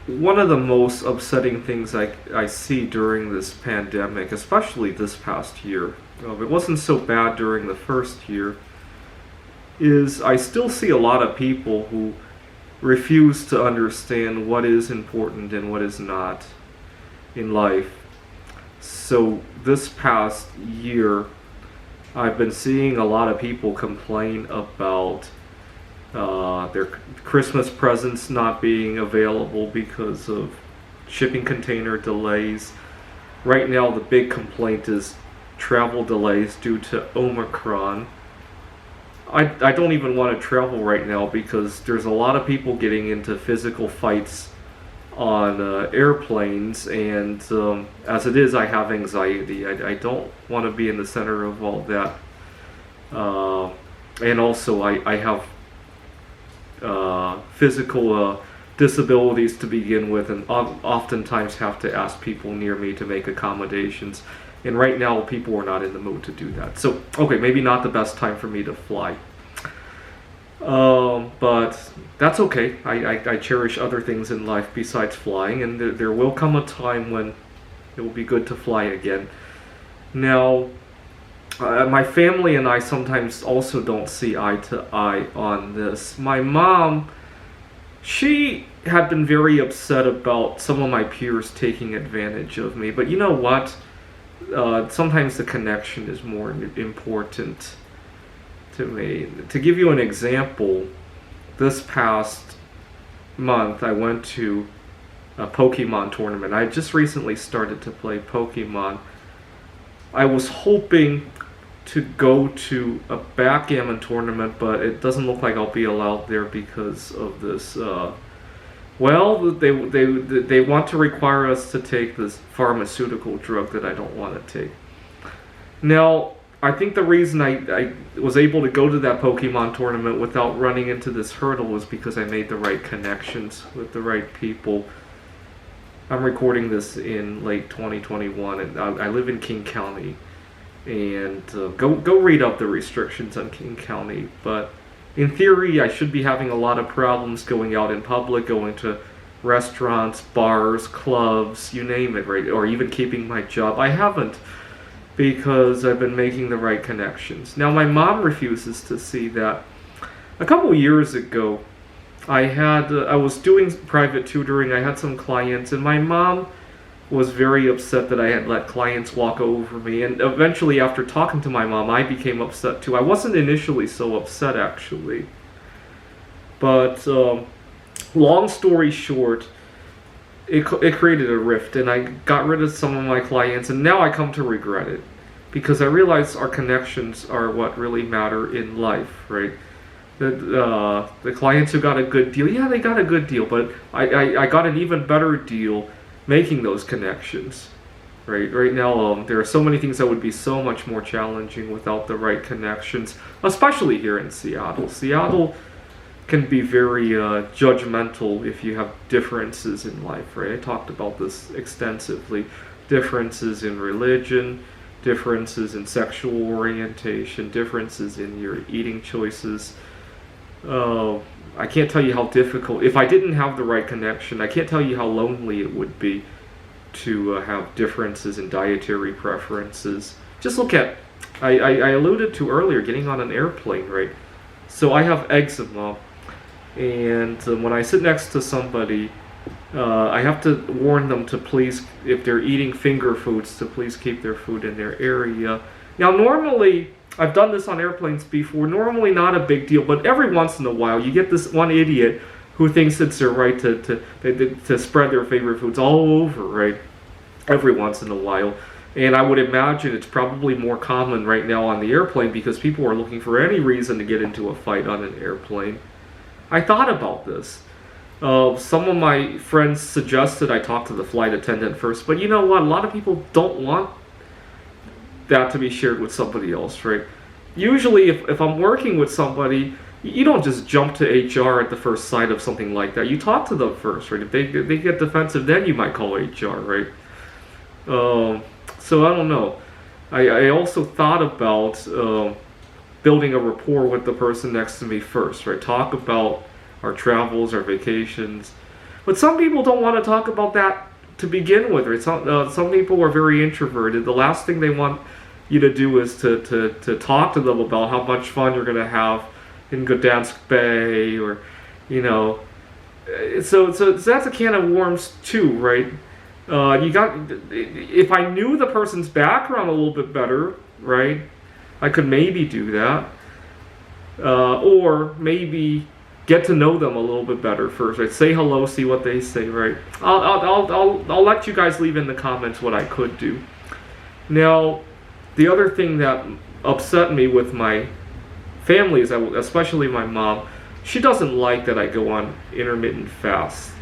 one of the most upsetting things I see during this pandemic, especially this past year, it wasn't so bad during the first year, is I still see a lot of people who refuse to understand what is important and what is not in life. So this past year, I've been seeing a lot of people complain about their Christmas presents not being available because of shipping container delays. Right now, the big complaint is travel delays due to Omicron. I don't even want to travel right now because there's a lot of people getting into physical fights on airplanes, and as it is, I have anxiety. I don't want to be in the center of all that. And also, I have physical disabilities to begin with, and oftentimes have to ask people near me to make accommodations. And right now, people are not in the mood to do that. So, okay, maybe not the best time for me to fly. But that's okay. I cherish other things in life besides flying, and there will come a time when it will be good to fly again. Now, my family and I sometimes also don't see eye to eye on this. My mom, she had been very upset about some of my peers taking advantage of me, but you know what? Sometimes the connection is more important to me. To give you an example, this past month I went to a Pokemon tournament. I just recently started to play Pokemon. I was hoping to go to a backgammon tournament, but it doesn't look like I'll be allowed there because of this. Well, they want to require us to take this pharmaceutical drug that I don't want to take. Now, I think the reason I was able to go to that Pokemon tournament without running into this hurdle was because I made the right connections with the right people. I'm recording this in late 2021, and I live in King County. And go read up the restrictions on King County. But in theory, I should be having a lot of problems going out in public, going to restaurants, bars, clubs, you name it, right? Or even keeping my job. I haven't, because I've been making the right connections. Now, my mom refuses to see that. A couple years ago, I was doing private tutoring. I had some clients, and my mom was very upset that I had let clients walk over me. And eventually, after talking to my mom, I became upset too. I wasn't initially so upset, actually. But long story short, it created a rift, and I got rid of some of my clients, and now I come to regret it, because I realize our connections are what really matter in life, right? The clients who got a good deal, yeah, they got a good deal, but I got an even better deal making those connections, right? Right now, there are so many things that would be so much more challenging without the right connections, especially here in Seattle. Seattle can be very judgmental if you have differences in life, right? I talked about this extensively. Differences in religion, differences in sexual orientation, differences in your eating choices. I can't tell you how difficult, if I didn't have the right connection, I can't tell you how lonely it would be to have differences in dietary preferences. Just look at, I alluded to earlier, getting on an airplane, right? So I have eczema, and when I sit next to somebody, I have to warn them to please, if they're eating finger foods, to please keep their food in their area. Now, normally, I've done this on airplanes before, normally not a big deal, but every once in a while, you get this one idiot who thinks it's their right to spread their favorite foods all over, right? Every once in a while. And I would imagine it's probably more common right now on the airplane because people are looking for any reason to get into a fight on an airplane. I thought about this. Some of my friends suggested I talk to the flight attendant first, but you know what? A lot of people don't want that to be shared with somebody else, right? Usually, if I'm working with somebody, you don't just jump to HR at the first sight of something like that. You talk to them first, right? If they get defensive, then you might call HR, right? So I don't know. I also thought about building a rapport with the person next to me first, right? Talk about our travels, our vacations. But some people don't want to talk about that to begin with. Right? Some people are very introverted. The last thing they want you to do is to talk to them about how much fun you're going to have in Gdansk Bay, or, you know. So that's a can of worms too, right? If I knew the person's background a little bit better, right, I could maybe do that, or maybe get to know them a little bit better first. Right? Say hello, see what they say. Right? I'll let you guys leave in the comments what I could do. Now, the other thing that upset me with my family is that, especially my mom, she doesn't like that I go on intermittent fasts,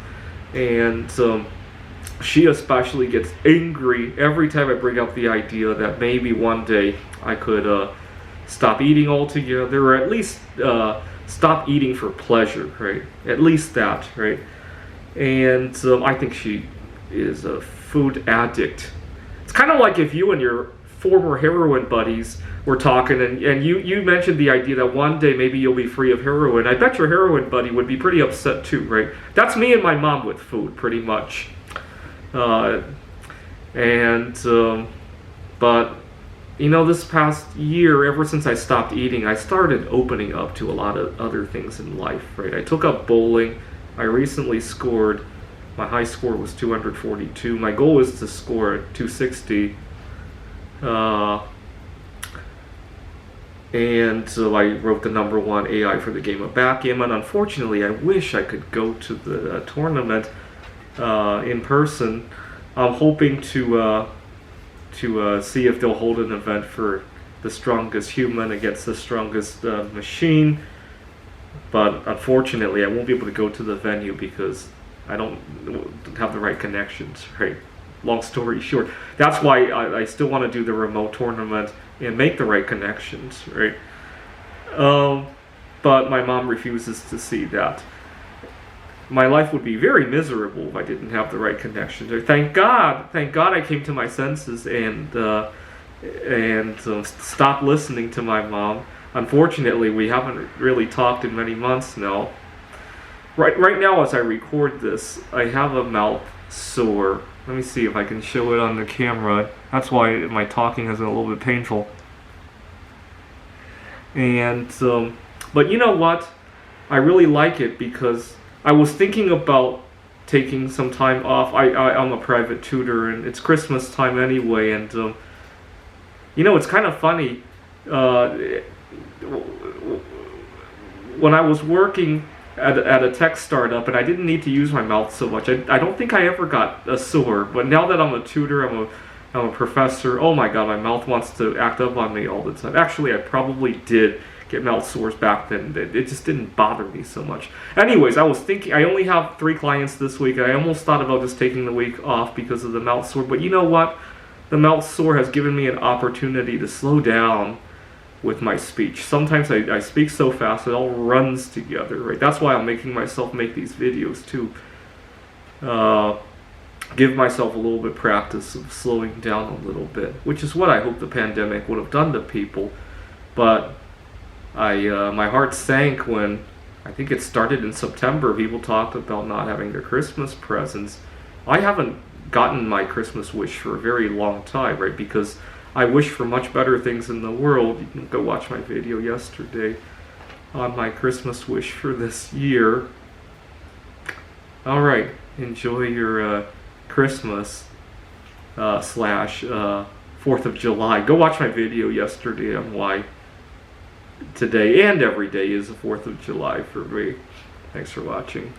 and she especially gets angry every time I bring up the idea that maybe one day I could stop eating altogether, or at least stop eating for pleasure, right? At least that, right? And I think she is a food addict. It's kind of like if you and your former heroin buddies were talking, and you mentioned the idea that one day maybe you'll be free of heroin. I bet your heroin buddy would be pretty upset too, right? That's me and my mom with food, pretty much. But you know, this past year, ever since I stopped eating, I started opening up to a lot of other things in life, right? I took up bowling. I recently scored. My high score was 242. My goal is to score 260. And so I wrote the #1 AI for the game of backgammon. Unfortunately, I wish I could go to the tournament in person. I'm hoping to see if they'll hold an event for the strongest human against the strongest machine. But unfortunately, I won't be able to go to the venue because I don't have the right connections, right? Long story short, that's why I still want to do the remote tournament and make the right connections, right? But my mom refuses to see that. My life would be very miserable if I didn't have the right connections. Thank God I came to my senses and stopped listening to my mom. Unfortunately, we haven't really talked in many months now. Right now, as I record this, I have a mouth sore. Let me see if I can show it on the camera. That's why my talking has been a little bit painful. And but you know what? I really like it because I was thinking about taking some time off. I'm a private tutor, and it's Christmas time anyway. And you know, it's kind of funny. When I was working at a tech startup, and I didn't need to use my mouth so much. I don't think I ever got a sore, but now that I'm a tutor, I'm a professor, oh my god, my mouth wants to act up on me all the time. Actually, I probably did get mouth sores back then. It just didn't bother me so much. Anyways, I was thinking, I only have 3 clients this week. I almost thought about just taking the week off because of the mouth sore, but you know what? The mouth sore has given me an opportunity to slow down with my speech. Sometimes I speak so fast it all runs together, right? That's why I'm making myself make these videos too. Give myself a little bit of practice of slowing down a little bit, which is what I hope the pandemic would have done to people. But my heart sank when, I think it started in September, people talked about not having their Christmas presents. I haven't gotten my Christmas wish for a very long time, right? Because I wish for much better things in the world. You can go watch my video yesterday on my Christmas wish for this year. Alright, enjoy your Christmas / 4th of July. Go watch my video yesterday on why today and every day is the 4th of July for me. Thanks for watching.